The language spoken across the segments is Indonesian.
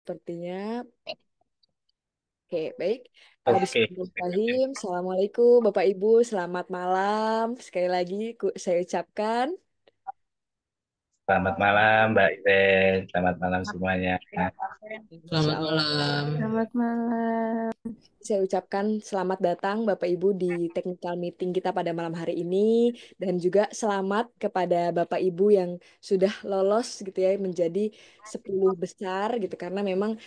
Sepertinya, oke, baik. Oke, Bismillahirrahmanirrahim. Assalamualaikum, Bapak Ibu. Selamat malam. Sekali lagi, saya ucapkan. selamat malam Mbak Iren. Selamat malam semuanya. Insya Selamat Allah. malam. Selamat malam. Saya ucapkan selamat datang Bapak Ibu di technical meeting kita pada malam hari ini. Dan juga selamat kepada Bapak Ibu yang sudah lolos gitu ya menjadi 10 besar gitu. Karena memang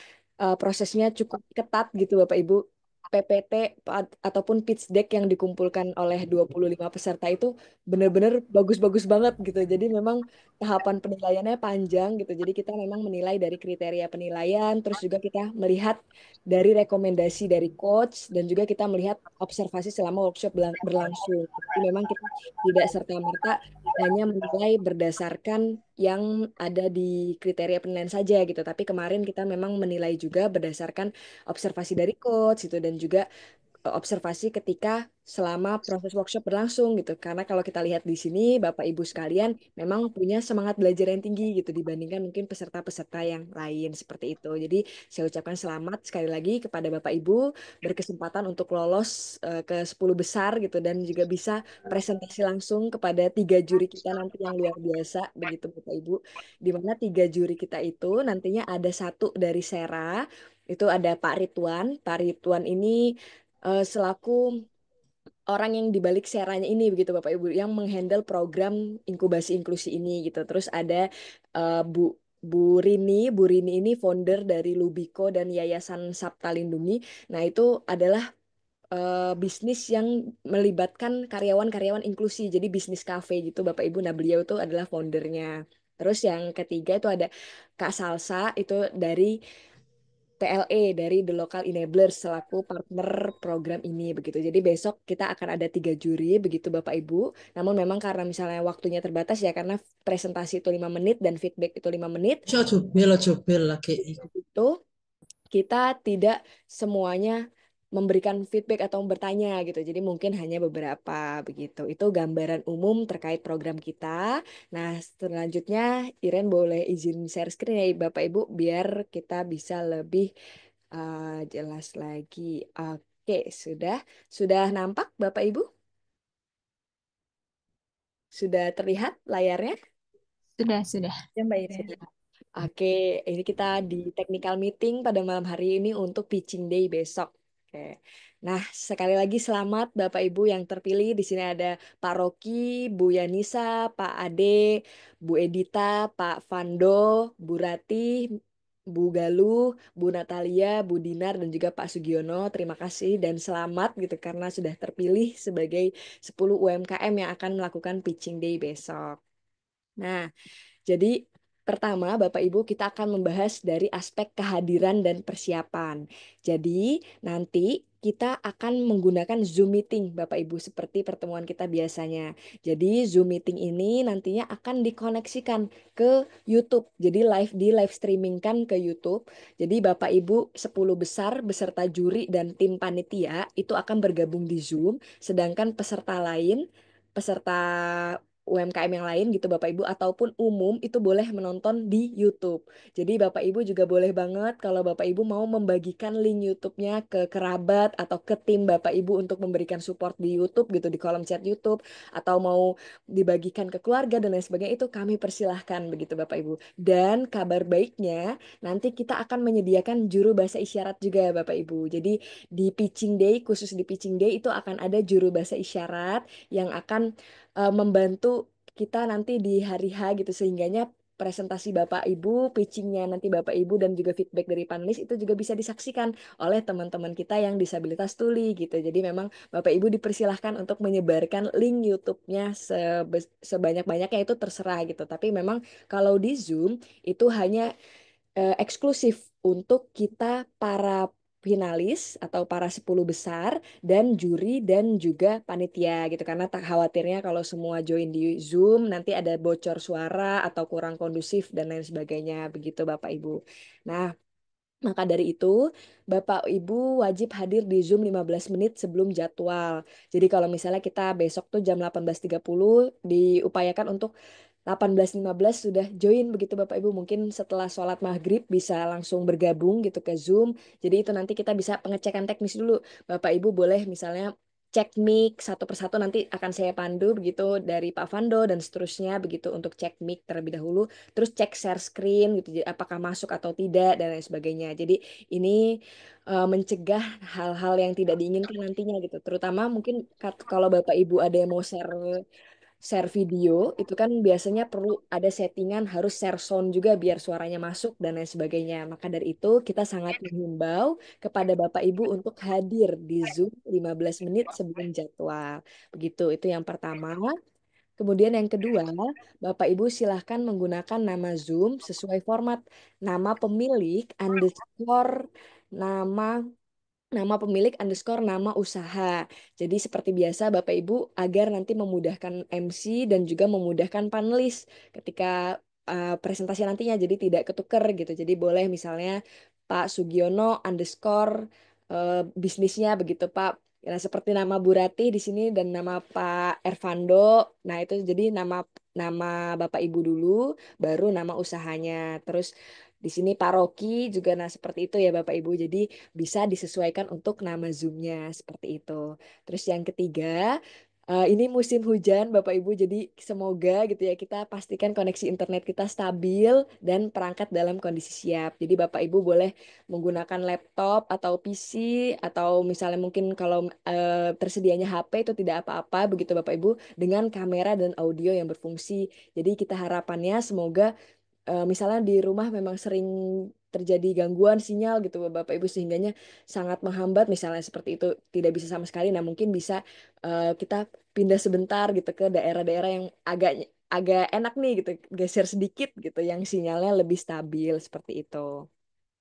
prosesnya cukup ketat gitu Bapak Ibu. PPT ataupun pitch deck yang dikumpulkan oleh 25 peserta itu benar-benar bagus-bagus banget gitu. Jadi memang tahapan penilaiannya panjang gitu. Jadi kita memang menilai dari kriteria penilaian, terus juga kita melihat dari rekomendasi dari coach dan juga kita melihat observasi selama workshop berlangsung. Jadi memang kita tidak serta-merta hanya menilai berdasarkan yang ada di kriteria penilaian saja gitu. Tapi kemarin kita memang menilai juga berdasarkan observasi dari coach itu dan juga observasi ketika selama proses workshop berlangsung gitu. Karena kalau kita lihat di sini, Bapak Ibu sekalian memang punya semangat belajar yang tinggi gitu dibandingkan mungkin peserta-peserta yang lain seperti itu. Jadi saya ucapkan selamat sekali lagi kepada Bapak Ibu berkesempatan untuk lolos ke 10 besar gitu dan juga bisa presentasi langsung kepada tiga juri kita nanti yang luar biasa begitu Bapak Ibu. Di mana tiga juri kita itu nantinya ada satu dari Sera, itu ada Pak Ridwan. Pak Ridwan ini selaku orang yang dibalik seranya ini begitu Bapak Ibu yang menghandle program inkubasi inklusi ini gitu. Terus ada Bu Bu Rini, Bu Rini ini founder dari Lubiko dan Yayasan Sabta Lindungi. Nah, itu adalah bisnis yang melibatkan karyawan-karyawan inklusi. Jadi bisnis cafe gitu Bapak Ibu. Nah, beliau itu adalah foundernya. Terus yang ketiga itu ada Kak Salsa itu dari TLE dari The Local Enablers selaku partner program ini begitu. Jadi besok kita akan ada tiga juri begitu Bapak Ibu. Namun memang karena misalnya waktunya terbatas ya karena presentasi itu 5 menit dan feedback itu 5 menit. Ojo bel lagi. Itu kita tidak semuanya memberikan feedback atau bertanya gitu. Jadi mungkin hanya beberapa begitu. Itu gambaran umum terkait program kita. Nah, selanjutnya Iren boleh izin share screen ya Bapak Ibu biar kita bisa lebih jelas lagi. Oke, sudah nampak Bapak Ibu? Sudah terlihat layarnya? Sudah, Ya, Mbak Iren. sudah. Oke, ini kita di technical meeting pada malam hari ini untuk pitching day besok. Oke. Nah, sekali lagi selamat Bapak Ibu yang terpilih. Di sini ada Pak Rocky, Bu Yanisa, Pak Ade, Bu Edita, Pak Fando, Bu Rati, Bu Galuh, Bu Natalia, Bu Dinar, dan juga Pak Sugiono. Terima kasih dan selamat gitu karena sudah terpilih sebagai 10 UMKM yang akan melakukan pitching day besok. Nah, jadi pertama Bapak Ibu kita akan membahas dari aspek kehadiran dan persiapan. Jadi nanti kita akan menggunakan Zoom meeting Bapak Ibu seperti pertemuan kita biasanya. Jadi Zoom meeting ini nantinya akan dikoneksikan ke YouTube. Jadi live streamingkan ke YouTube. Jadi Bapak Ibu 10 besar beserta juri dan tim panitia itu akan bergabung di Zoom, sedangkan peserta lain peserta UMKM yang lain gitu Bapak Ibu ataupun umum itu boleh menonton di YouTube. Jadi Bapak Ibu juga boleh banget kalau Bapak Ibu mau membagikan link YouTube-nya ke kerabat atau ke tim Bapak Ibu untuk memberikan support di YouTube gitu di kolom chat YouTube atau mau dibagikan ke keluarga dan lain sebagainya itu kami persilahkan begitu Bapak Ibu. Dan kabar baiknya nanti kita akan menyediakan juru bahasa isyarat juga Bapak Ibu. Jadi di pitching day khusus di pitching day itu akan ada juru bahasa isyarat yang akan membantu kita nanti di hari H gitu sehingganya presentasi Bapak Ibu, pitchingnya nanti Bapak Ibu dan juga feedback dari panelis itu juga bisa disaksikan oleh teman-teman kita yang disabilitas tuli gitu. Jadi memang Bapak Ibu dipersilahkan untuk menyebarkan link YouTube-nya sebanyak-banyaknya itu terserah gitu. Tapi memang kalau di Zoom itu hanya eksklusif untuk kita para finalis atau para 10 besar dan juri dan juga panitia gitu karena tak khawatirnya kalau semua join di Zoom nanti ada bocor suara atau kurang kondusif dan lain sebagainya begitu Bapak Ibu. Nah, maka dari itu Bapak Ibu wajib hadir di Zoom 15 menit sebelum jadwal. Jadi kalau misalnya kita besok tuh jam 18.30 diupayakan untuk 18.15 sudah join begitu Bapak Ibu. Mungkin setelah sholat maghrib bisa langsung bergabung gitu ke Zoom. Jadi itu nanti kita bisa pengecekan teknis dulu. Bapak Ibu boleh misalnya cek mic satu persatu, nanti akan saya pandu begitu dari Pak Vando dan seterusnya begitu untuk cek mic terlebih dahulu. Terus cek share screen gitu, jadi apakah masuk atau tidak dan lain sebagainya. Jadi ini mencegah hal-hal yang tidak diinginkan nantinya gitu. Terutama mungkin kalau Bapak Ibu ada yang mau share share video itu kan biasanya perlu ada settingan harus share sound juga biar suaranya masuk dan lain sebagainya. Maka dari itu kita sangat menghimbau kepada Bapak Ibu untuk hadir di Zoom 15 menit sebelum jadwal. Begitu, itu yang pertama. Kemudian yang kedua, Bapak Ibu silahkan menggunakan nama Zoom sesuai format nama pemilik underscore nama nama pemilik underscore nama usaha. Jadi seperti biasa Bapak Ibu agar nanti memudahkan MC dan juga memudahkan panelis ketika presentasi nantinya. Jadi tidak ketuker gitu. Jadi boleh misalnya Pak Sugiono underscore bisnisnya begitu Pak. Nah, seperti nama Bu Ratih di sini dan nama Pak Ervando. Nah, itu jadi nama nama Bapak Ibu dulu, baru nama usahanya. Terus di sini Pak Rocky juga nah seperti itu ya Bapak Ibu. Jadi bisa disesuaikan untuk nama Zoom-nya seperti itu. Terus yang ketiga, ini musim hujan Bapak Ibu, jadi semoga gitu ya kita pastikan koneksi internet kita stabil dan perangkat dalam kondisi siap. Jadi Bapak Ibu boleh menggunakan laptop atau PC atau misalnya mungkin kalau tersedianya HP itu tidak apa-apa begitu Bapak Ibu dengan kamera dan audio yang berfungsi. Jadi kita harapannya semoga misalnya di rumah memang sering terjadi gangguan sinyal gitu Bapak Ibu sehingganya sangat menghambat misalnya seperti itu tidak bisa sama sekali. Nah mungkin bisa kita pindah sebentar gitu ke daerah-daerah yang agak agak enak nih gitu, geser sedikit gitu yang sinyalnya lebih stabil seperti itu.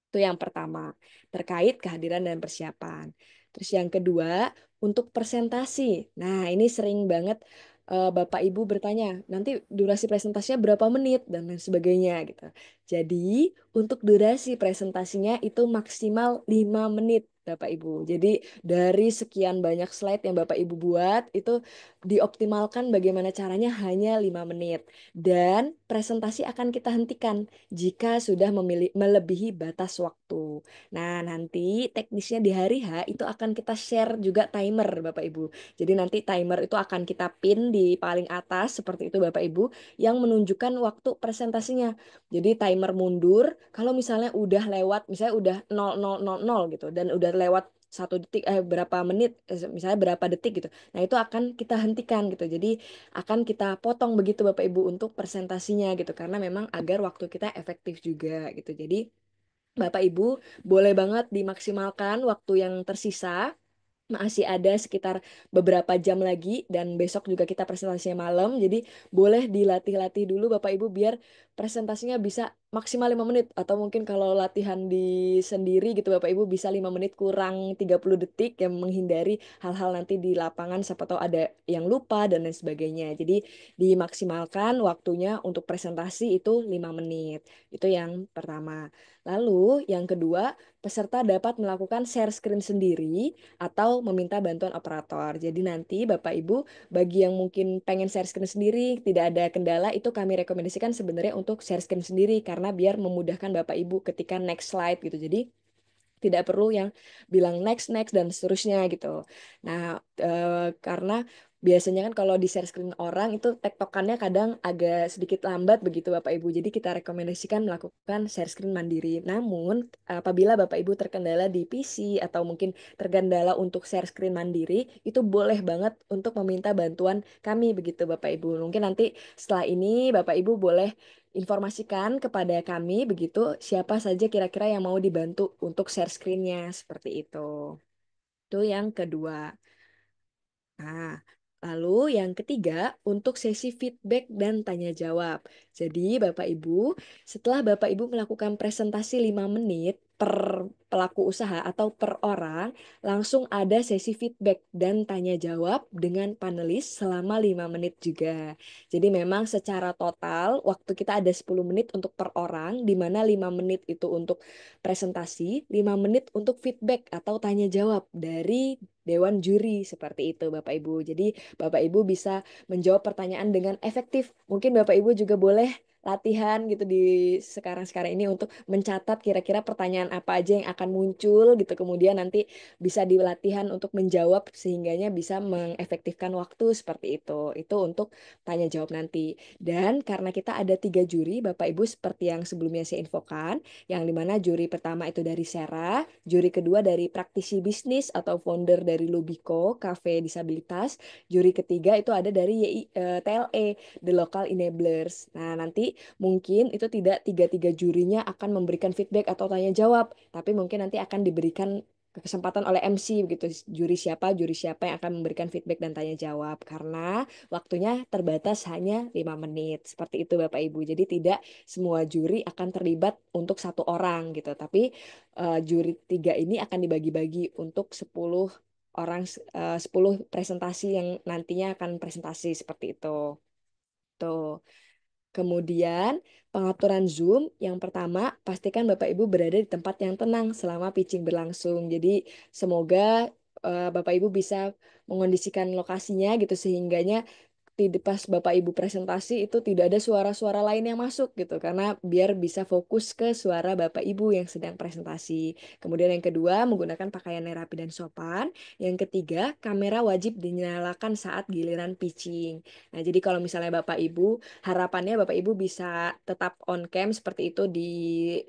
Itu yang pertama, terkait kehadiran dan persiapan. Terus yang kedua, untuk presentasi. Nah, ini sering banget Bapak Ibu bertanya, nanti durasi presentasinya berapa menit dan lain sebagainya gitu. Jadi, untuk durasi presentasinya itu maksimal 5 menit, Bapak Ibu. Jadi, dari sekian banyak slide yang Bapak Ibu buat, itu dioptimalkan bagaimana caranya hanya 5 menit. Dan presentasi akan kita hentikan jika sudah melebihi batas waktu. Nah, nanti teknisnya di hari H itu akan kita share juga timer, Bapak Ibu. Jadi nanti timer itu akan kita pin di paling atas seperti itu Bapak Ibu yang menunjukkan waktu presentasinya. Jadi timer mundur kalau misalnya udah lewat, misalnya udah 0000 gitu dan udah lewat 1 detik berapa menit misalnya berapa detik gitu. Nah, itu akan kita hentikan gitu. Jadi akan kita potong begitu Bapak Ibu untuk presentasinya gitu karena memang agar waktu kita efektif juga gitu. Jadi Bapak Ibu boleh banget dimaksimalkan waktu yang tersisa. Masih ada sekitar beberapa jam lagi dan besok juga kita presentasinya malam. Jadi boleh dilatih-latih dulu Bapak Ibu biar presentasinya bisa maksimal 5 menit. Atau mungkin kalau latihan di sendiri gitu Bapak Ibu bisa 5 menit kurang 30 detik yang menghindari hal-hal nanti di lapangan siapa tahu ada yang lupa dan lain sebagainya. Jadi dimaksimalkan waktunya untuk presentasi itu 5 menit. Itu yang pertama. Lalu yang kedua, peserta dapat melakukan share screen sendiri atau meminta bantuan operator. Jadi nanti Bapak Ibu bagi yang mungkin pengen share screen sendiri tidak ada kendala itu kami rekomendasikan sebenarnya untuk share screen sendiri karena biar memudahkan Bapak Ibu ketika next slide gitu. Jadi tidak perlu yang bilang next next dan seterusnya gitu. Nah, karena biasanya kan kalau di share screen orang itu tektokannya kadang agak sedikit lambat begitu Bapak Ibu. Jadi kita rekomendasikan melakukan share screen mandiri. Namun apabila Bapak Ibu terkendala di PC atau mungkin terkendala untuk share screen mandiri, itu boleh banget untuk meminta bantuan kami begitu Bapak Ibu. Mungkin nanti setelah ini Bapak Ibu boleh informasikan kepada kami begitu siapa saja kira-kira yang mau dibantu untuk share screen-nya seperti itu. Itu yang kedua. Nah, lalu yang ketiga untuk sesi feedback dan tanya jawab. Jadi Bapak Ibu, setelah Bapak Ibu melakukan presentasi 5 menit, per pelaku usaha atau per orang langsung ada sesi feedback dan tanya jawab dengan panelis selama 5 menit juga. Jadi memang secara total waktu kita ada 10 menit untuk per orang, di mana 5 menit itu untuk presentasi, 5 menit untuk feedback atau tanya jawab dari dewan juri seperti itu Bapak Ibu. Jadi Bapak Ibu bisa menjawab pertanyaan dengan efektif. Mungkin Bapak Ibu juga boleh latihan gitu di sekarang-sekarang ini untuk mencatat kira-kira pertanyaan apa aja yang akan muncul gitu. Kemudian nanti bisa dilatihan untuk menjawab sehingganya bisa mengefektifkan waktu seperti itu. Itu untuk tanya jawab nanti. Dan karena kita ada 3 juri, Bapak Ibu seperti yang sebelumnya saya infokan, yang dimana juri pertama itu dari Sera, juri kedua dari praktisi bisnis atau founder dari Lubiko, Cafe Disabilitas, juri ketiga itu ada dari TLE, The Local Enablers. Nah, nanti mungkin itu tidak tiga-tiga jurinya akan memberikan feedback atau tanya jawab, tapi mungkin nanti akan diberikan kesempatan oleh MC begitu, juri siapa yang akan memberikan feedback dan tanya jawab karena waktunya terbatas hanya 5 menit. Seperti itu Bapak Ibu. Jadi tidak semua juri akan terlibat untuk satu orang gitu, tapi juri 3 ini akan dibagi-bagi untuk 10 orang, 10 presentasi yang nantinya akan presentasi seperti itu. Tuh. Kemudian pengaturan Zoom yang pertama pastikan Bapak Ibu berada di tempat yang tenang selama pitching berlangsung. Jadi semoga Bapak Ibu bisa mengondisikan lokasinya gitu sehingganya tidak pas Bapak Ibu presentasi itu tidak ada suara-suara lain yang masuk gitu karena biar bisa fokus ke suara Bapak Ibu yang sedang presentasi. Kemudian yang kedua menggunakan pakaian yang rapi dan sopan. Yang ketiga kamera wajib dinyalakan saat giliran pitching. Nah, jadi kalau misalnya Bapak Ibu harapannya Bapak Ibu bisa tetap on cam seperti itu di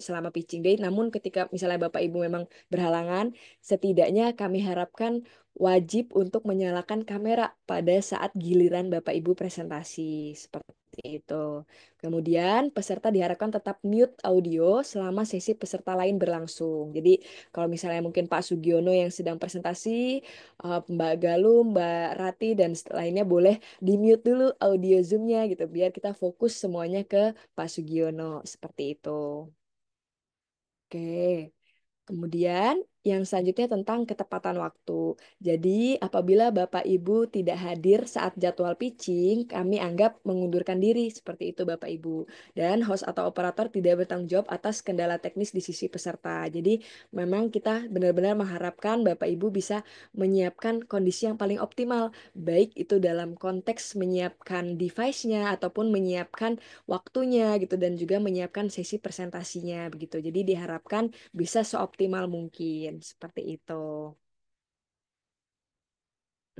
selama pitching day. Namun ketika misalnya Bapak Ibu memang berhalangan, setidaknya kami harapkan wajib untuk menyalakan kamera pada saat giliran Bapak Ibu presentasi seperti itu. Kemudian peserta diharapkan tetap mute audio selama sesi peserta lain berlangsung. Jadi kalau misalnya mungkin Pak Sugiono yang sedang presentasi, Mbak Galuh, Mbak Rati dan lainnya boleh di mute dulu audio Zoom-nya gitu biar kita fokus semuanya ke Pak Sugiono seperti itu. Oke. Kemudian yang selanjutnya tentang ketepatan waktu. Jadi apabila Bapak Ibu tidak hadir saat jadwal pitching, kami anggap mengundurkan diri seperti itu Bapak Ibu. Dan host atau operator tidak bertanggung jawab atas kendala teknis di sisi peserta. Jadi memang kita benar-benar mengharapkan Bapak Ibu bisa menyiapkan kondisi yang paling optimal. Baik itu dalam konteks menyiapkan device-nya ataupun menyiapkan waktunya gitu dan juga menyiapkan sesi presentasinya begitu. Jadi diharapkan bisa seoptimal mungkin seperti itu.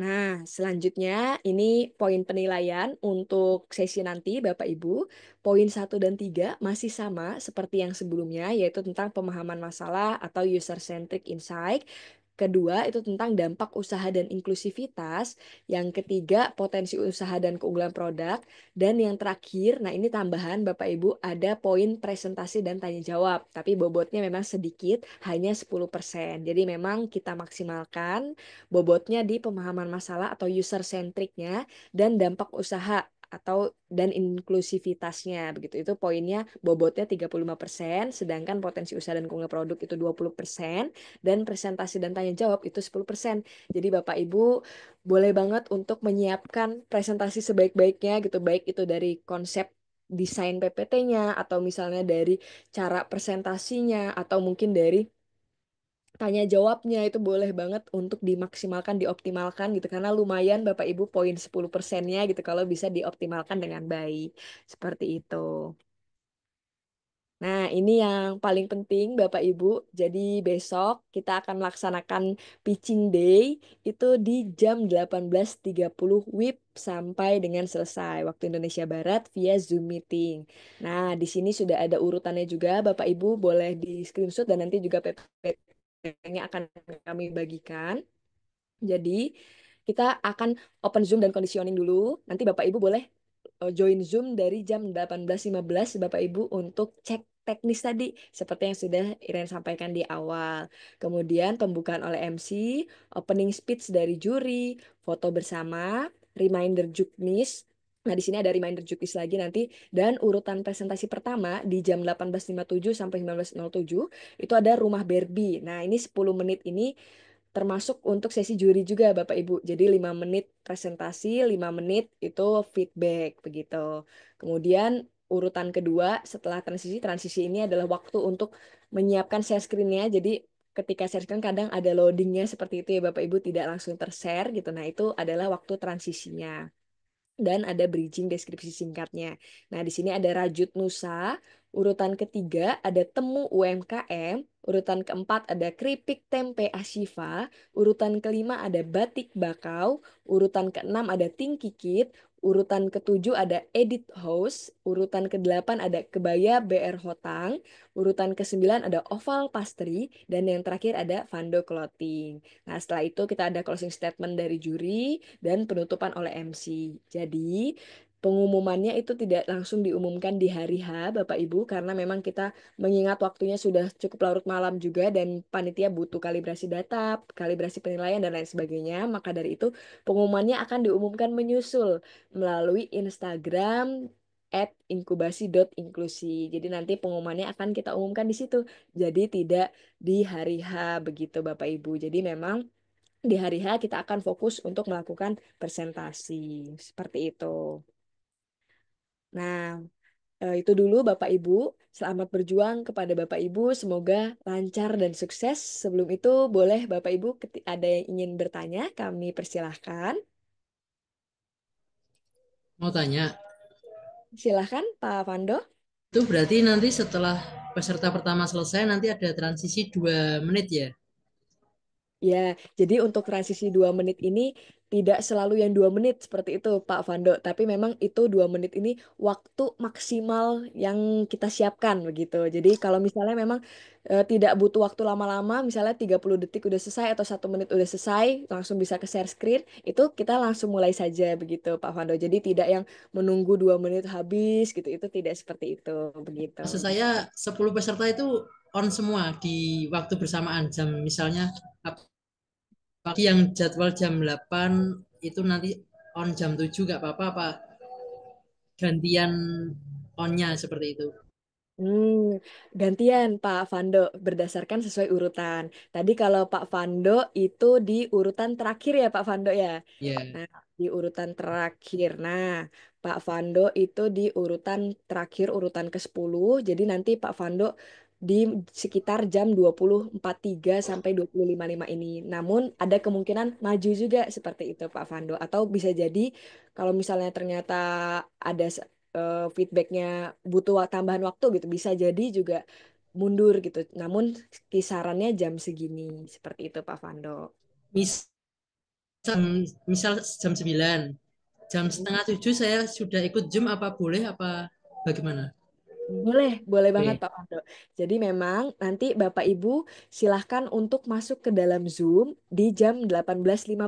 Nah, selanjutnya ini poin penilaian untuk sesi nanti Bapak Ibu. Poin 1 dan 3 masih sama seperti yang sebelumnya, yaitu tentang pemahaman masalah atau user-centric insight. Kedua, itu tentang dampak usaha dan inklusivitas. Yang ketiga, potensi usaha dan keunggulan produk. Dan yang terakhir, nah ini tambahan Bapak Ibu, ada poin presentasi dan tanya jawab. Tapi bobotnya memang sedikit, hanya 10%. Jadi memang kita maksimalkan bobotnya di pemahaman masalah atau user-centric-nya dan dampak usaha atau dan inklusivitasnya begitu. Itu poinnya bobotnya 35%, sedangkan potensi usaha dan keunggulan produk itu 20% dan presentasi dan tanya jawab itu 10%. Jadi Bapak Ibu boleh banget untuk menyiapkan presentasi sebaik-baiknya gitu, baik itu dari konsep desain PPT-nya atau misalnya dari cara presentasinya atau mungkin dari tanya jawabnya itu boleh banget untuk dimaksimalkan, dioptimalkan gitu karena lumayan Bapak Ibu poin 10%-nya gitu kalau bisa dioptimalkan dengan baik. Seperti itu. Nah, ini yang paling penting Bapak Ibu. Jadi besok kita akan melaksanakan pitching day itu di jam 18.30 WIB sampai dengan selesai waktu Indonesia Barat via Zoom meeting. Nah, di sini sudah ada urutannya juga Bapak Ibu boleh di screenshot dan nanti juga PPT-nya akan kami bagikan. Jadi kita akan open Zoom dan conditioning dulu. Nanti Bapak Ibu boleh join Zoom dari jam 18.15 Bapak Ibu untuk cek teknis tadi seperti yang sudah Iren sampaikan di awal. Kemudian pembukaan oleh MC, opening speech dari juri, foto bersama, reminder juknis, Nah, di sini ada reminder jukis lagi nanti. Dan urutan presentasi pertama di jam 18.57 sampai 19.07 itu ada rumah Barbie. Nah, ini 10 menit ini termasuk untuk sesi juri juga Bapak Ibu. Jadi 5 menit presentasi, 5 menit itu feedback begitu. Kemudian urutan kedua setelah transisi ini adalah waktu untuk menyiapkan share screen-nya. Jadi ketika share screen kadang ada loadingnya seperti itu ya Bapak Ibu, tidak langsung ter-share gitu. Nah, itu adalah waktu transisinya. Dan ada bridging deskripsi singkatnya. Nah, di sini ada Rajut Nusa, urutan ketiga ada Temu UMKM, urutan keempat ada Keripik Tempe Ashifa, urutan kelima ada Batik Bakau, urutan keenam ada Tingkikit, urutan ketujuh ada Edit House, urutan kedelapan ada Kebaya BR Hotang, urutan kesembilan ada Oval Pastry, dan yang terakhir ada Vando Clothing. Nah, setelah itu kita ada closing statement dari juri, dan penutupan oleh MC. Jadi, pengumumannya itu tidak langsung diumumkan di hari H, Bapak Ibu, karena memang kita mengingat waktunya sudah cukup larut malam juga dan panitia butuh kalibrasi data, kalibrasi penilaian, dan lain sebagainya. Maka dari itu, pengumumannya akan diumumkan menyusul melalui Instagram @inkubasi.inklusi. Jadi nanti pengumumannya akan kita umumkan di situ. Jadi tidak di hari H begitu Bapak Ibu. Jadi memang di hari H kita akan fokus untuk melakukan presentasi. Seperti itu. Nah, itu dulu Bapak Ibu. Selamat berjuang kepada Bapak Ibu. Semoga lancar dan sukses. Sebelum itu, boleh Bapak Ibu ada yang ingin bertanya, kami persilahkan. Mau tanya, Silahkan Pak Fando. itu berarti nanti setelah peserta pertama selesai nanti ada transisi 2 menit ya? Ya, jadi untuk transisi 2 menit ini tidak selalu yang 2 menit seperti itu Pak Fando, tapi memang itu 2 menit ini waktu maksimal yang kita siapkan begitu. Jadi kalau misalnya memang tidak butuh waktu lama-lama, misalnya 30 detik udah selesai atau 1 menit udah selesai, langsung bisa ke share screen, itu kita langsung mulai saja begitu Pak Fando. Jadi tidak yang menunggu 2 menit habis gitu, itu tidak seperti itu begitu. Maksud saya 10 peserta itu on semua di waktu bersamaan jam misalnya pagi yang jadwal jam 8 itu nanti on jam 7 nggak apa-apa apa gantian onnya seperti itu. Gantian Pak Fando berdasarkan sesuai urutan. Tadi kalau Pak Fando itu di urutan terakhir ya Pak Fando ya. Ya, Nah, di urutan terakhir. Nah, Pak Fando itu di urutan terakhir, urutan ke-10. Jadi nanti Pak Fando di sekitar jam 20.43 sampai 20.55 ini. Namun ada kemungkinan maju juga seperti itu Pak Fando. Atau bisa jadi kalau misalnya ternyata ada feedbacknya butuh tambahan waktu gitu, bisa jadi juga mundur gitu. Namun kisarannya jam segini. Seperti itu Pak Fando. misal jam 9 jam setengah 7 saya sudah ikut Zoom apa boleh apa bagaimana? Boleh, boleh banget Oke. Pak Panto. Jadi memang nanti Bapak Ibu silahkan untuk masuk ke dalam Zoom di jam 18.15.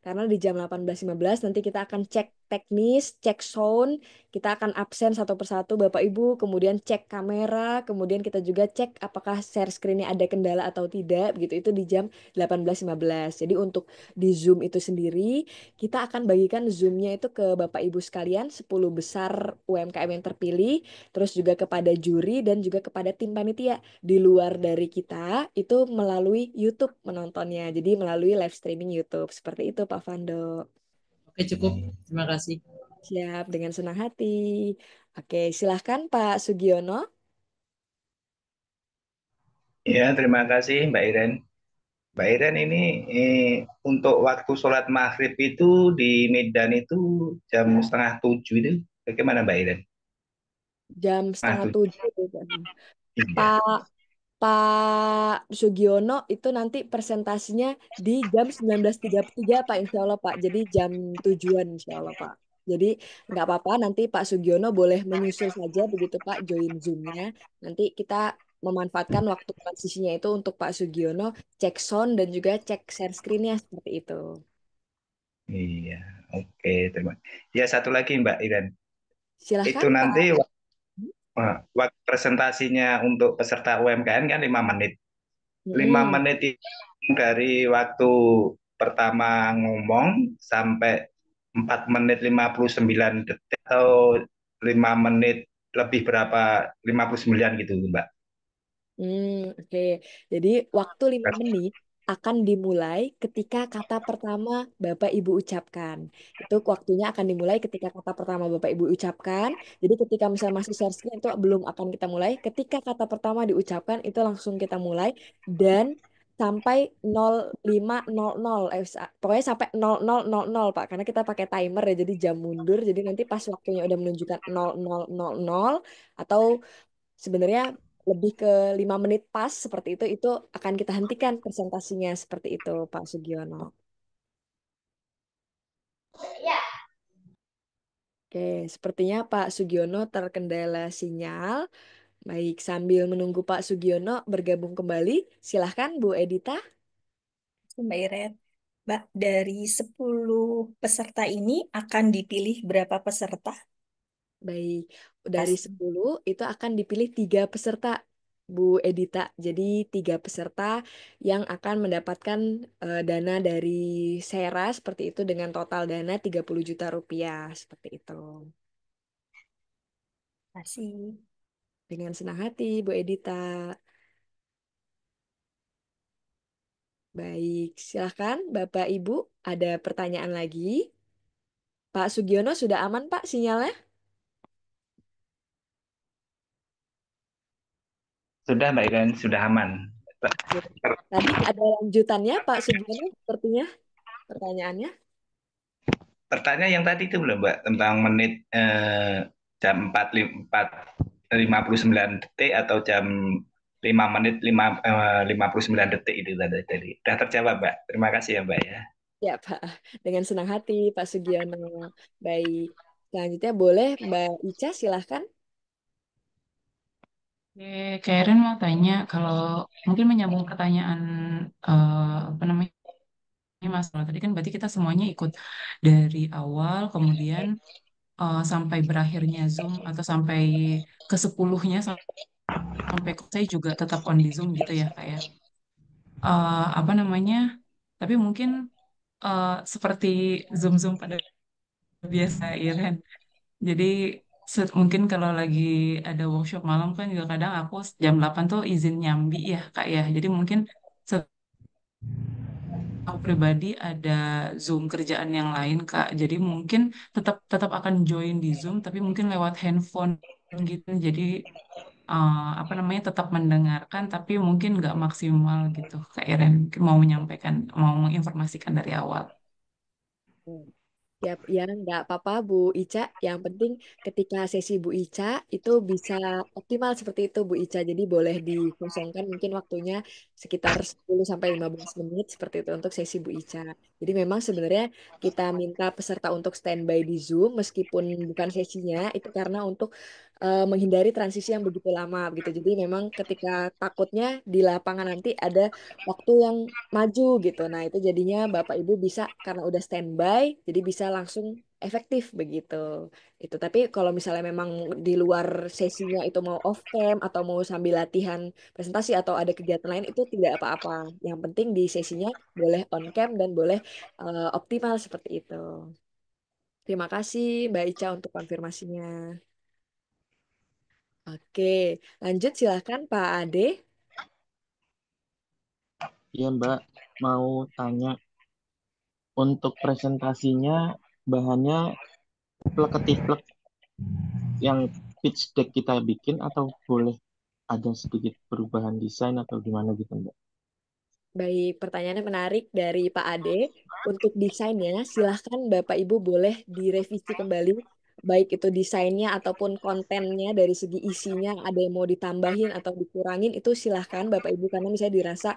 Karena di jam 18.15 nanti kita akan cek teknis, cek sound, kita akan absen satu persatu Bapak Ibu, kemudian cek kamera, kemudian kita juga cek apakah share screen-nya ada kendala atau tidak, begitu itu di jam 18.15. Jadi untuk di Zoom itu sendiri, kita akan bagikan Zoom-nya itu ke Bapak Ibu sekalian, 10 besar UMKM yang terpilih, terus juga kepada juri dan juga kepada tim panitia di luar dari kita itu melalui YouTube menontonnya. Jadi melalui live streaming YouTube. Seperti itu Pak Fando. Oke, cukup. Terima kasih. Siap, dengan senang hati. Oke, silahkan Pak Sugiono. Ya, terima kasih Mbak Iren. Mbak Iren ini untuk waktu sholat maghrib itu di Medan itu jam setengah 7 itu bagaimana Mbak Iren? Jam Setengah setengah 7. tujuh. Iya. Pak Pak Sugiono itu nanti presentasinya di jam 19.33 Pak Insya Allah Pak. Jadi jam tujuan Insya Allah Pak. Jadi nggak apa-apa nanti Pak Sugiono boleh menyusul saja begitu Pak join Zoom-nya. Nanti kita memanfaatkan waktu transisinya itu untuk Pak Sugiono cek sound dan juga cek share screen-nya seperti itu. Iya. Oke, terima. Ya, satu lagi Mbak Iren. Itu Silahkan nanti Pak. waktu presentasinya untuk peserta UMKM kan 5 menit. lima Mm-mm. menit itu dari waktu pertama ngomong sampai 4 menit 59 detik atau 5 menit lebih berapa 59 gitu, Mbak. Oke. Jadi waktu 5 menit akan dimulai ketika kata pertama Bapak Ibu ucapkan. Itu waktunya akan dimulai ketika kata pertama Bapak Ibu ucapkan. Jadi ketika misalnya masih share screen itu belum akan kita mulai. Ketika kata pertama diucapkan itu langsung kita mulai dan sampai 05.00 pokoknya sampai 00.00 Pak karena kita pakai timer ya jadi jam mundur jadi nanti pas waktunya udah menunjukkan 00.00 atau sebenarnya lebih ke 5 menit pas seperti itu akan kita hentikan presentasinya seperti itu Pak Sugiono. Oke, sepertinya Pak Sugiono terkendala sinyal. Baik, sambil menunggu Pak Sugiono bergabung kembali, silahkan Bu Edita. Mbak Iren. Mbak, dari 10 peserta ini akan dipilih berapa peserta? Baik, dari Pasti. 10 itu akan dipilih 3 peserta, Bu Edita. Jadi 3 peserta yang akan mendapatkan dana dari Sera seperti itu dengan total dana 30 juta rupiah seperti itu. Kasih. Dengan senang hati, Bu Edita. Baik, silahkan Bapak Ibu ada pertanyaan lagi. Pak Sugiono sudah aman Pak sinyalnya? Sudah, Mbak Iren, sudah aman. Tadi ada lanjutannya Pak Sugiono sepertinya pertanyaannya. Pertanyaan yang tadi itu belum, Mbak, tentang menit jam 4.59 detik atau jam 5 menit 59 detik itu tadi. Sudah terjawab, Mbak. Terima kasih ya, Mbak ya. Ya Pak, dengan senang hati Pak Sugiono. Baik, selanjutnya boleh Mbak Ica silahkan. Oke, Karen mau tanya kalau mungkin menyambung pertanyaan apa namanya Mas. Kalau tadi kan berarti kita semuanya ikut dari awal kemudian sampai berakhirnya Zoom atau sampai ke sepuluhnya sampai saya juga tetap on di Zoom gitu ya kayak apa namanya? Tapi mungkin seperti Zoom-Zoom pada biasa Iren. Jadi mungkin kalau lagi ada workshop malam kan juga kadang aku jam 8 tuh izin nyambi ya Kak ya. Jadi mungkin aku pribadi ada Zoom kerjaan yang lain Kak. Jadi mungkin tetap tetap akan join di Zoom tapi mungkin lewat handphone gitu. Jadi apa namanya tetap mendengarkan tapi mungkin nggak maksimal gitu Kak Iren. Mungkin mau menyampaikan, mau menginformasikan dari awal. Ya, ya nggak apa-apa Bu Ica. Yang penting ketika sesi Bu Ica itu bisa optimal seperti itu Bu Ica. Jadi boleh dikosongkan mungkin waktunya sekitar 10 sampai 15 menit seperti itu untuk sesi Bu Ica. Jadi memang sebenarnya kita minta peserta untuk standby di Zoom meskipun bukan sesinya itu karena untuk menghindari transisi yang begitu lama gitu. Jadi memang ketika takutnya di lapangan nanti ada waktu yang maju gitu. Nah, itu jadinya Bapak Ibu bisa karena udah standby, jadi bisa langsung efektif begitu. Itu. Tapi kalau misalnya memang di luar sesinya itu mau off cam atau mau sambil latihan presentasi atau ada kegiatan lain itu tidak apa-apa. Yang penting di sesinya boleh on cam dan boleh optimal seperti itu. Terima kasih Mbak Ica untuk konfirmasinya. Oke, lanjut silahkan Pak Ade. Iya Mbak, mau tanya untuk presentasinya bahannya plek yang pitch deck kita bikin atau boleh ada sedikit perubahan desain atau gimana gitu Mbak? Baik, pertanyaannya menarik dari Pak Ade. Untuk desainnya, silahkan Bapak Ibu boleh direvisi kembali, baik itu desainnya ataupun kontennya dari segi isinya, ada yang mau ditambahin atau dikurangin, itu silahkan Bapak Ibu, karena misalnya dirasa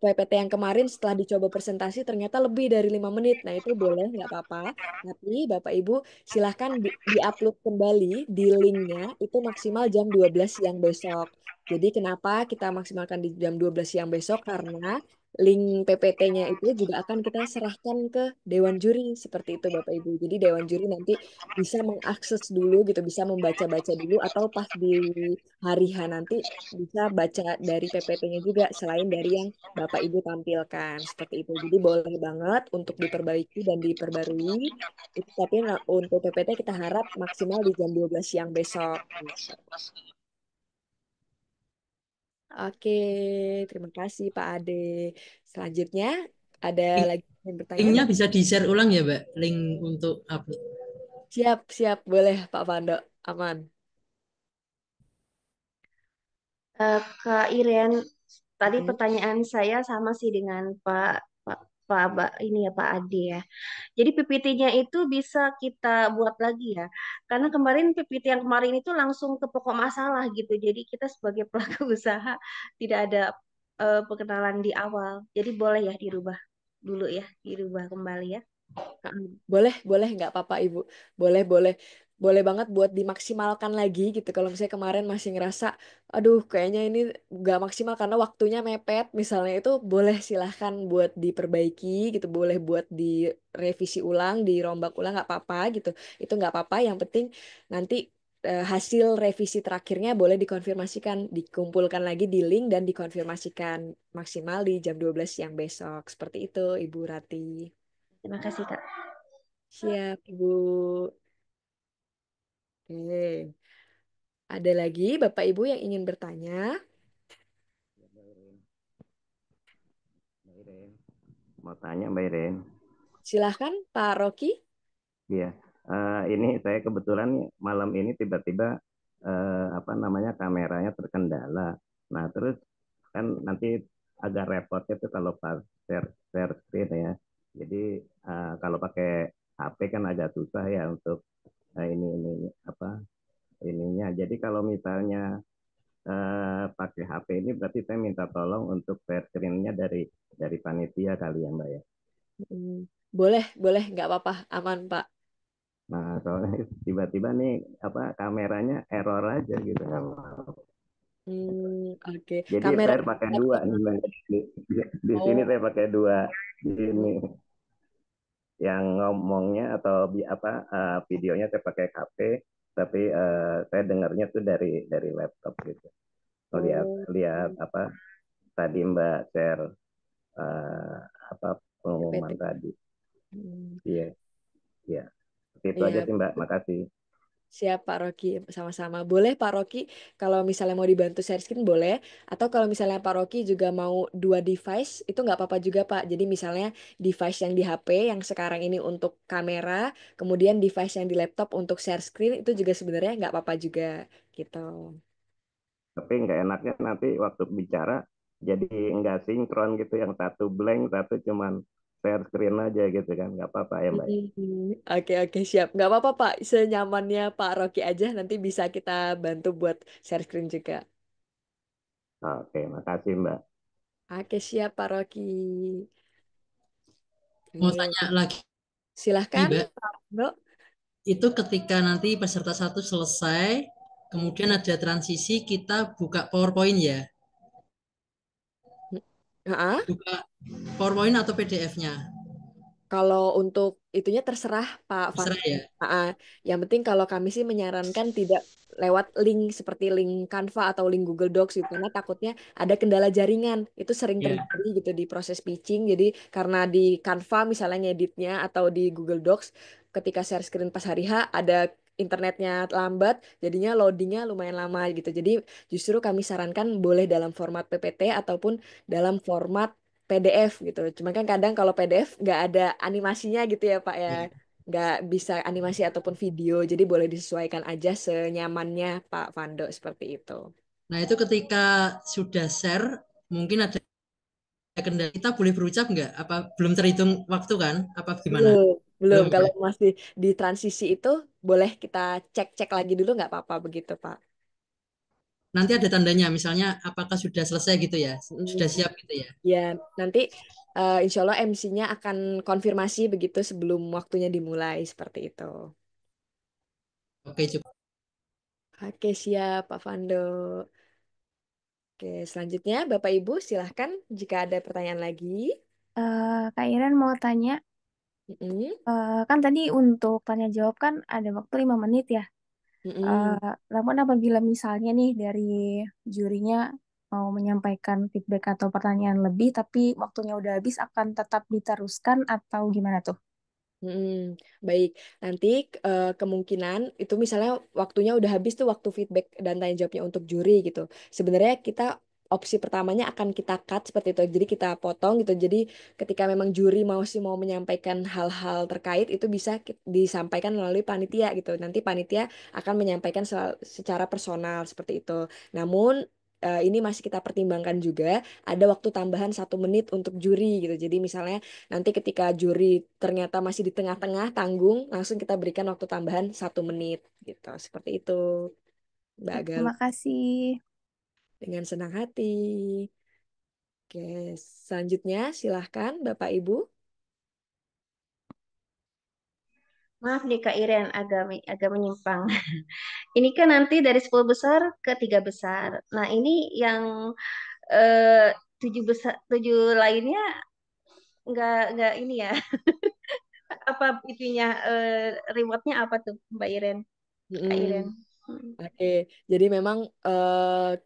PPT yang kemarin setelah dicoba presentasi ternyata lebih dari 5 menit. Nah, itu boleh, nggak apa-apa. Tapi Bapak Ibu silahkan di-upload kembali di linknya, itu maksimal jam 12 siang besok. Jadi kenapa kita maksimalkan di jam 12 siang besok? Karena link PPT-nya itu juga akan kita serahkan ke Dewan Juri seperti itu Bapak Ibu. Jadi Dewan Juri nanti bisa mengakses dulu gitu, bisa membaca-baca dulu atau pas di hari H nanti bisa baca dari PPT-nya juga selain dari yang Bapak Ibu tampilkan seperti itu. Jadi boleh banget untuk diperbaiki dan diperbarui. Itu, tapi untuk PPT kita harap maksimal di jam 12 siang besok. Oke, terima kasih Pak Ade. Selanjutnya ada Link- lagi yang bertanya? Linknya bisa di-share ulang ya, Mbak? Link untuk upload. Siap, siap, boleh Pak Pando, aman. Kak Iren, tadi Mm-mm. pertanyaan saya sama sih dengan Pak Pak ini ya Pak Ade ya. Jadi PPT-nya itu bisa kita buat lagi ya. Karena kemarin PPT yang kemarin itu langsung ke pokok masalah gitu. Jadi kita sebagai pelaku usaha tidak ada perkenalan di awal. Jadi boleh ya dirubah dulu ya, dirubah kembali ya. Boleh, boleh, nggak apa-apa Ibu. Boleh, boleh. Boleh banget buat dimaksimalkan lagi gitu. Kalau misalnya kemarin masih ngerasa, aduh kayaknya ini nggak maksimal karena waktunya mepet. Misalnya itu boleh silahkan buat diperbaiki gitu. Boleh buat direvisi ulang, dirombak ulang, nggak apa-apa gitu. Itu nggak apa-apa. Yang penting nanti hasil revisi terakhirnya boleh dikonfirmasikan. Dikumpulkan lagi di link dan dikonfirmasikan maksimal di jam 12 siang besok. Seperti itu Ibu Rati. Terima kasih Kak. Siap, Ibu. Oke. Ada lagi Bapak Ibu yang ingin bertanya? Mbak Iren, mau tanya Mbak Iren. Silahkan Pak Rocky. Iya, ini saya kebetulan nih malam ini tiba-tiba apa namanya kameranya terkendala. Nah terus kan nanti agak repotnya tuh kalau pas share screen ya. Jadi kalau pakai HP kan agak susah ya untuk ini apa ininya. Jadi kalau misalnya pakai HP ini berarti saya minta tolong untuk share screen-nya dari panitia kali ya Mbak ya. Hmm, boleh, boleh, nggak apa-apa, aman Pak. Nah, soalnya tiba-tiba nih apa kameranya error aja gitu kan. Oke. Jadi Kamera saya pakai dua laptop. nih Bang. Di sini Oh, saya pakai dua ini yang ngomongnya atau apa videonya saya pakai HP tapi saya dengarnya tuh dari laptop gitu. Lihat oh, lihat apa tadi Mbak share eh, apa pengumuman PPT. tadi. Hmm, Iya, iya. Itu aja Iya, sih Mbak. Makasih. siap Pak Rocky, sama-sama. Boleh Pak Rocky, kalau misalnya mau dibantu share screen boleh. Atau kalau misalnya Pak Rocky juga mau dua device, itu nggak apa-apa juga Pak. Jadi misalnya device yang di HP yang sekarang ini untuk kamera, kemudian device yang di laptop untuk share screen itu juga sebenarnya nggak apa-apa juga gitu. Tapi nggak enaknya nanti waktu bicara jadi nggak sinkron gitu, yang satu blank, satu cuman share screen aja gitu kan, nggak apa-apa ya Mbak ya. Oke, oke, siap. Nggak apa-apa Pak, senyamannya Pak Rocky aja. Nanti bisa kita bantu buat share screen juga. Oke, makasih Mbak. Oke, siap Pak Rocky. Mau Oke, tanya lagi, silahkan Mbak. Pak Bro. Itu ketika nanti peserta satu selesai, kemudian ada transisi, kita buka PowerPoint ya. Heeh. Buka PowerPoint atau PDF-nya. Kalau untuk itunya terserah Pak Van. Terserah ya. Yang penting kalau kami sih menyarankan tidak lewat link seperti link Canva atau link Google Docs gitu karena takutnya ada kendala jaringan. Itu sering Ya. terjadi gitu di proses pitching. Jadi karena di Canva misalnya ngeditnya atau di Google Docs ketika share screen pas hari H ada internetnya lambat, jadinya loadingnya lumayan lama gitu. Jadi justru kami sarankan boleh dalam format PPT ataupun dalam format PDF gitu. Cuma kan kadang kalau PDF nggak ada animasinya gitu ya Pak ya. Ya. Nggak bisa animasi ataupun video. Jadi boleh disesuaikan aja senyamannya Pak Vando seperti itu. Nah, itu ketika sudah share, mungkin ada kendala. Kita boleh berucap nggak? Apa belum terhitung waktu kan? Apa gimana? Belum, belum. Belum ya? Kalau masih di transisi itu boleh kita cek-cek lagi dulu nggak apa-apa begitu Pak. Nanti ada tandanya, misalnya apakah sudah selesai gitu ya? Sudah Mm, siap gitu ya? Ya, nanti insya Allah MC-nya akan konfirmasi begitu sebelum waktunya dimulai seperti itu. Oke, cukup. Oke, siap Pak Vando. Oke, selanjutnya Bapak Ibu silahkan jika ada pertanyaan lagi. Kak Iren mau tanya, Mm-mm, kan tadi untuk tanya jawab kan ada waktu 5 menit ya. mm-mm. Namun apabila misalnya nih dari jurinya mau menyampaikan feedback atau pertanyaan lebih, tapi waktunya udah habis, akan tetap diteruskan atau gimana tuh? Baik, nanti kemungkinan itu misalnya waktunya udah habis tuh waktu feedback dan tanya jawabnya untuk juri gitu. Sebenarnya kita opsi pertamanya akan kita cut seperti itu. Jadi kita potong gitu. Jadi ketika memang juri mau menyampaikan hal-hal terkait itu bisa disampaikan melalui panitia gitu. Nanti panitia akan menyampaikan secara personal seperti itu. Namun ini masih kita pertimbangkan juga ada waktu tambahan 1 menit untuk juri gitu. Jadi misalnya nanti ketika juri ternyata masih di tengah-tengah tanggung, langsung kita berikan waktu tambahan 1 menit gitu. Seperti itu, Mbak Gal. Terima kasih. Dengan senang hati. Oke, selanjutnya silahkan Bapak Ibu. Maaf nih Kak Iren, agak menyimpang. Ini kan nanti dari 10 besar ke 3 besar. Nah, ini yang eh, 7 besar, 7 lainnya nggak ini ya. Apa itunya rewardnya apa tuh Mbak Iren? Kak Iren. Mm, Hmm. Oke, jadi memang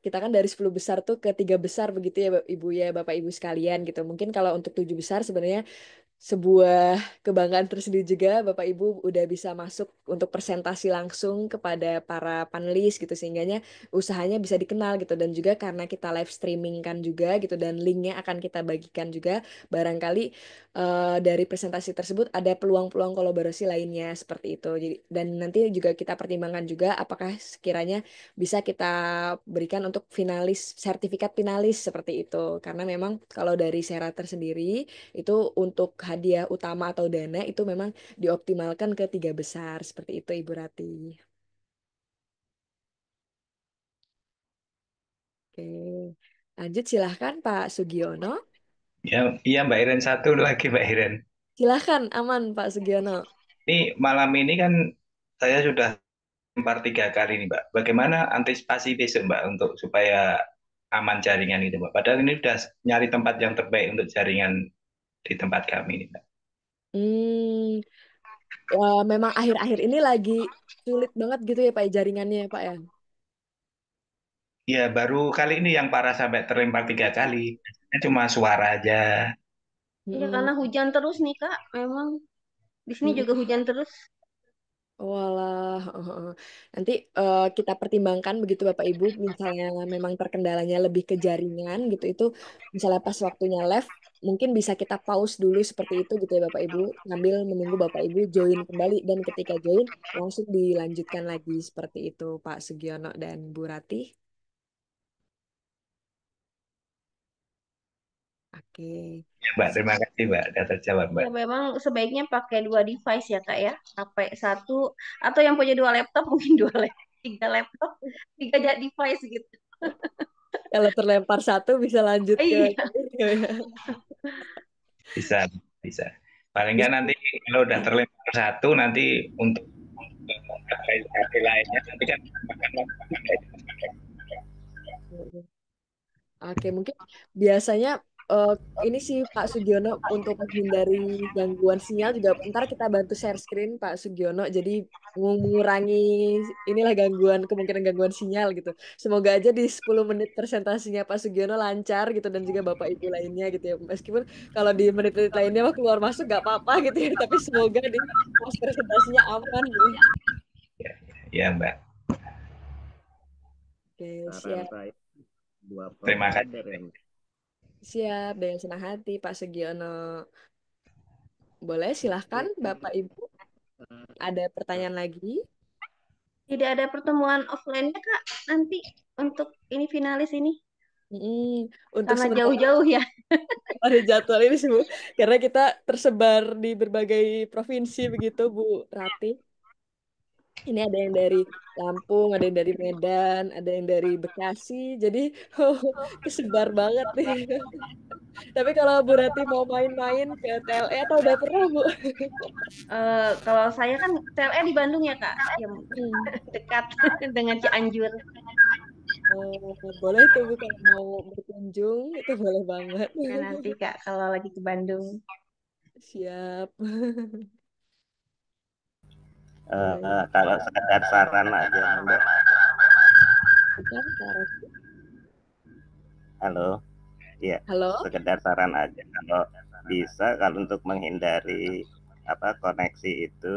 kita kan dari 10 besar tuh ke 3 besar begitu ya Ibu ya Bapak Ibu sekalian gitu. Mungkin kalau untuk 7 besar sebenarnya sebuah kebanggaan tersendiri juga Bapak Ibu udah bisa masuk untuk presentasi langsung kepada para panelis gitu sehingganya usahanya bisa dikenal gitu dan juga karena kita live streaming kan juga gitu dan linknya akan kita bagikan juga barangkali dari presentasi tersebut ada peluang-peluang kolaborasi lainnya seperti itu. Jadi dan nanti juga kita pertimbangkan juga apakah sekiranya bisa kita berikan untuk sertifikat finalis seperti itu karena memang kalau dari Serater sendiri itu untuk hadiah utama atau dana itu memang dioptimalkan ke 3 besar seperti itu Ibu Rati. Oke, lanjut silahkan Pak Sugiono. Ya, iya Mbak Iren, satu lagi Mbak Iren. Silahkan aman Pak Sugiono. Ini malam ini kan saya sudah lempar 3 kali nih Mbak. Bagaimana antisipasi besok Mbak untuk supaya aman jaringan itu Mbak? Padahal ini sudah nyari tempat yang terbaik untuk jaringan di tempat kami nih Mbak. Hmm, memang akhir-akhir ini lagi sulit banget gitu ya Pak ya, jaringannya ya Pak ya. Ya baru kali ini yang parah sampai terlempar 3 kali. Biasanya cuma suara aja. Iya, Mm-mm. karena hujan terus nih Kak. Memang di sini juga Mm-mm. hujan terus. Walah, nanti kita pertimbangkan begitu Bapak Ibu, misalnya memang terkendalanya lebih ke jaringan gitu, itu misalnya pas waktunya live, mungkin bisa kita pause dulu seperti itu gitu ya Bapak Ibu, sambil menunggu Bapak Ibu join kembali dan ketika join langsung dilanjutkan lagi seperti itu Pak Sugiono dan Bu Ratih. Oke. Ya Mbak, terima kasih Mbak. Sudah terjawab Ya Mbak. memang sebaiknya pakai 2 device ya Kak ya. HP satu atau yang punya 2 laptop mungkin 2 laptop, 3 laptop, 3 device gitu. Kalau terlempar satu bisa lanjut ke Iya. Bisa, bisa. Paling nggak bisa. nanti kalau udah terlempar satu, nanti untuk HP lainnya, nanti kan makan waktu. Oke, mungkin biasanya eh, ini sih Pak Sugiono untuk menghindari gangguan sinyal juga ntar kita bantu share screen Pak Sugiono jadi mengurangi inilah kemungkinan gangguan sinyal gitu. Semoga aja di 10 menit presentasinya Pak Sugiono lancar gitu dan juga Bapak Ibu lainnya gitu ya. Meskipun kalau di menit-menit lainnya mah keluar masuk gak apa-apa gitu ya, tapi semoga di pas presentasinya aman gitu. Ya, ya Mbak. Oke, Saran siap. saya 2 Terima provider kasih. yang Siap, dengan senang hati Pak Sugiono. Boleh silahkan Bapak Ibu. Ada pertanyaan lagi? Tidak ada pertemuan offline-nya Kak nanti untuk ini finalis ini Mm, untuk karena sementara jauh-jauh ya. ada jadwal ini sih Bu, karena kita tersebar di berbagai provinsi begitu Bu Rati. Ini ada yang dari Lampung, ada yang dari Medan, ada yang dari Bekasi, jadi kesebar banget nih. Tapi kalau Bu Rati mau main-main ke TLE atau udah pernah Bu? Kalau saya kan TLE di Bandung ya Kak, yang Hmm. dekat dengan Cianjur. Boleh tuh Bu kalau mau berkunjung itu boleh banget. Ya nanti Kak kalau lagi ke Bandung. Siap. Boleh. Kalau sekedar saran aja nih Mbak. Bukan, Kak Rocky? Halo, ya Halo? sekedar saran aja kalau bisa kalau untuk menghindari koneksi itu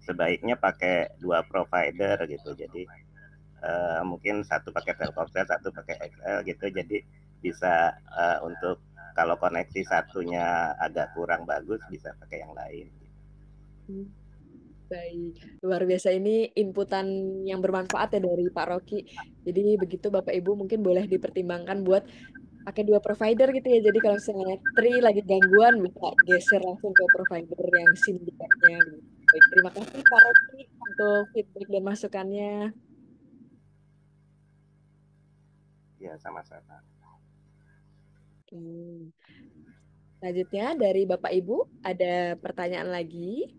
sebaiknya pakai dua provider gitu. Jadi mungkin satu pakai Telkomsel, satu pakai XL gitu. Jadi bisa untuk kalau koneksi satunya agak kurang bagus bisa pakai yang lain. Hmm, Baik, luar biasa ini inputan yang bermanfaat ya dari Pak Rocky. Jadi begitu Bapak Ibu mungkin boleh dipertimbangkan buat pakai dua provider gitu ya. Jadi kalau misalnya Tri lagi gangguan bisa geser langsung ke provider yang SIM dekatnya. Gitu. Baik, terima kasih Pak Rocky untuk feedback dan masukannya. Ya sama-sama. Hmm. Selanjutnya dari Bapak Ibu ada pertanyaan lagi.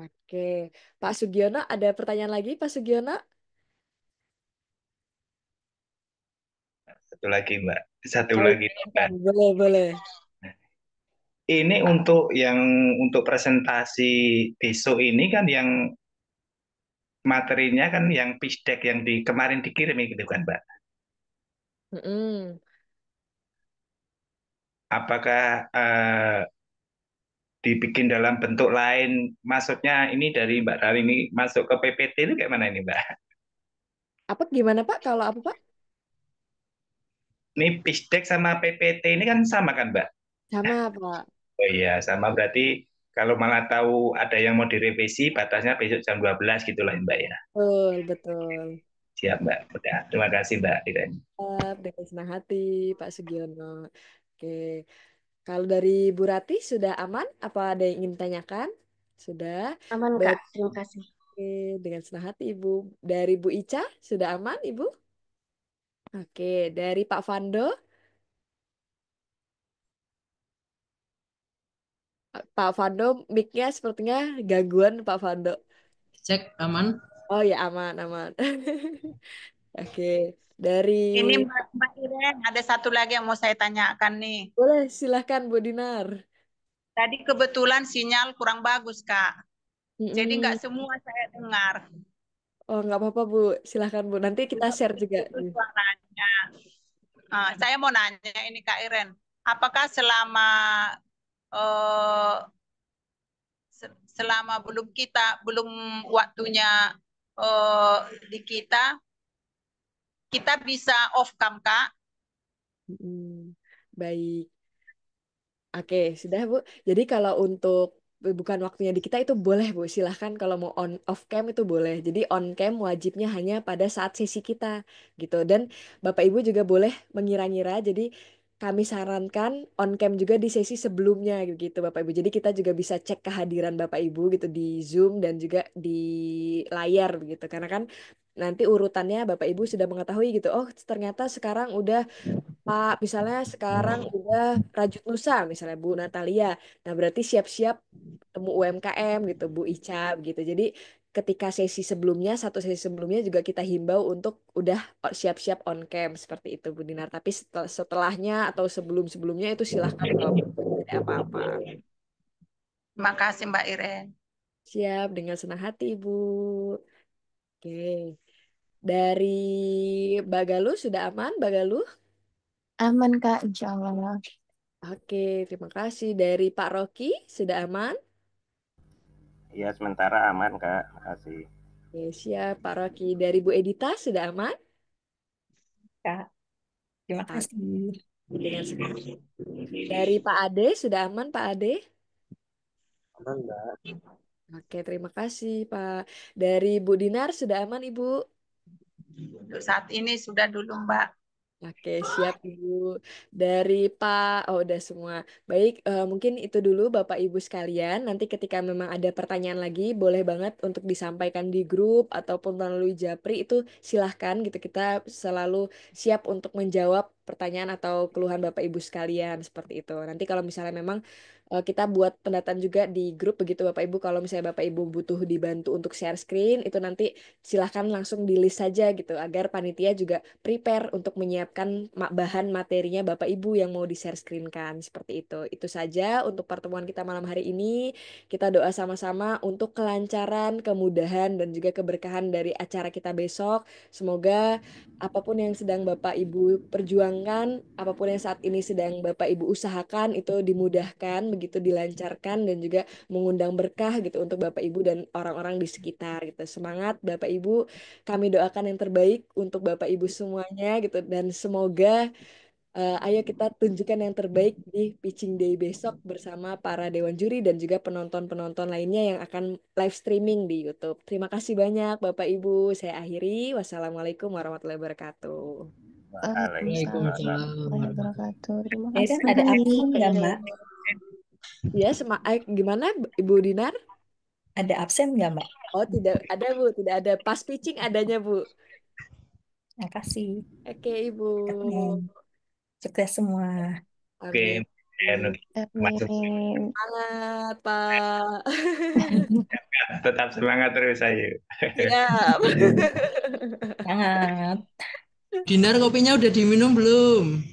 Oke, Pak Sugiono ada pertanyaan lagi Pak Sugiono? Satu lagi Mbak, satu Baik, lagi. silakan. Boleh, boleh. Ini untuk presentasi besok ini kan yang materinya kan yang pitch deck yang kemarin dikirim gitu kan Mbak. Mm-mm. Apakah dibikin dalam bentuk lain? Maksudnya ini dari Mbak Rari ini masuk ke PPT itu kayak mana ini Mbak? Apa gimana Pak? Kalau apa Pak? Ini pitch deck sama PPT ini kan sama kan Mbak? Sama Pak. Oh iya, sama berarti kalau malah tahu ada yang mau direvisi, batasnya besok jam 12 gitu lah Mbak ya. Betul, betul. Siap Mbak. Udah, terima kasih Mbak. Siap, dengan senang hati Pak Sugiono. Oke, kalau dari Bu Rati sudah aman? Apa ada yang ingin ditanyakan? Sudah. Aman Kak, Berarti terima kasih. dengan senang hati Ibu. Dari Bu Ica sudah aman Ibu? Oke, dari Pak Fando. Pak Fando, mic-nya sepertinya gangguan Pak Fando. Cek aman. Oh ya, aman, aman. Oke, dari Ini Mbak Iren, ada satu lagi yang mau saya tanyakan nih. boleh silahkan Bu Dinar. Tadi kebetulan sinyal kurang bagus, Kak. Jadi nggak Mm-mm. semua saya dengar. Oh, nggak apa-apa Bu, silahkan Bu. Nanti kita share juga. Putus suaranya. Saya mau nanya ini Kak Iren, apakah eh, selama belum waktunya eh, di kita bisa off cam Kak? Mm-mm. Baik. Oke, sudah Bu. Jadi kalau untuk bukan waktunya di kita itu boleh Bu. Silahkan kalau mau on off cam itu boleh. Jadi on cam wajibnya hanya pada saat sesi kita gitu. Dan Bapak Ibu juga boleh mengira-ngira. Jadi kami sarankan on cam juga di sesi sebelumnya gitu Bapak Ibu. Jadi kita juga bisa cek kehadiran Bapak Ibu gitu di Zoom dan juga di layar begitu. Karena kan nanti urutannya Bapak Ibu sudah mengetahui gitu. Oh, ternyata sekarang udah Pak, misalnya sekarang udah Rajut Nusa, misalnya Bu Natalia. Nah, berarti siap-siap temu UMKM gitu, Bu Ica gitu. Jadi ketika sesi sebelumnya, satu sesi sebelumnya juga kita himbau untuk udah siap-siap on cam seperti itu, Bu Dinar. Tapi setelahnya atau sebelum-sebelumnya itu silahkan kalau tidak ada apa-apa. Terima kasih Mbak Iren. Siap, dengan senang hati, Ibu. Oke. Dari Bagalu sudah aman, Bagalu? Aman Kak, insya Allah. Oke, terima kasih. Dari Pak Rocky sudah aman? Ya sementara aman Kak, makasih. Oke, siap, Pak Rocky. Dari Bu Edita sudah aman? Kak, terima Ah, kasih. dengan senang. Dari Pak Ade sudah aman, Pak Ade? Aman, Mbak. Oke, terima kasih, Pak. Dari Bu Dinar sudah aman, Ibu? Untuk saat ini sudah dulu Mbak. Oke, siap Ibu. Dari Pak, oh udah semua. Baik, mungkin itu dulu Bapak Ibu sekalian. Nanti ketika memang ada pertanyaan lagi, boleh banget untuk disampaikan di grup ataupun melalui Japri itu silahkan gitu. Kita selalu siap untuk menjawab pertanyaan atau keluhan Bapak Ibu sekalian seperti itu. Nanti kalau misalnya memang kita buat pendataan juga di grup begitu Bapak Ibu, kalau misalnya Bapak Ibu butuh dibantu untuk share screen itu nanti silahkan langsung di list saja gitu agar panitia juga prepare untuk menyiapkan bahan materinya Bapak Ibu yang mau di share screen-kan seperti itu. Itu saja untuk pertemuan kita malam hari ini. Kita doa sama-sama untuk kelancaran, kemudahan dan juga keberkahan dari acara kita besok. Semoga apapun yang sedang Bapak Ibu perjuangkan, apapun yang saat ini sedang Bapak Ibu usahakan itu dimudahkan, begitu dilancarkan dan juga mengundang berkah gitu untuk Bapak Ibu dan orang-orang di sekitar gitu. Semangat Bapak Ibu, kami doakan yang terbaik untuk Bapak Ibu semuanya gitu dan semoga ayo kita tunjukkan yang terbaik di Pitching Day besok bersama para dewan juri dan juga penonton-penonton lainnya yang akan live streaming di YouTube. Terima kasih banyak Bapak Ibu. Saya akhiri. Wassalamualaikum warahmatullahi wabarakatuh. Waalaikumsalam Waalaikumsalam warahmatullahi wabarakatuh. Terima Iren, kasih ada nih, absen Kak nggak, Iren. Mbak? Ya, gimana Ibu Dinar? Ada absen nggak, Mbak? Oh, tidak ada Bu, tidak ada. Pas pitching adanya Bu. Makasih. Oke, Ibu. Amin. Sukses semua. Amin. Masuk. Amin. Semangat, Pak. Tetap semangat terus ayo. Siap. Sangat. Dinar, kopinya udah diminum belum?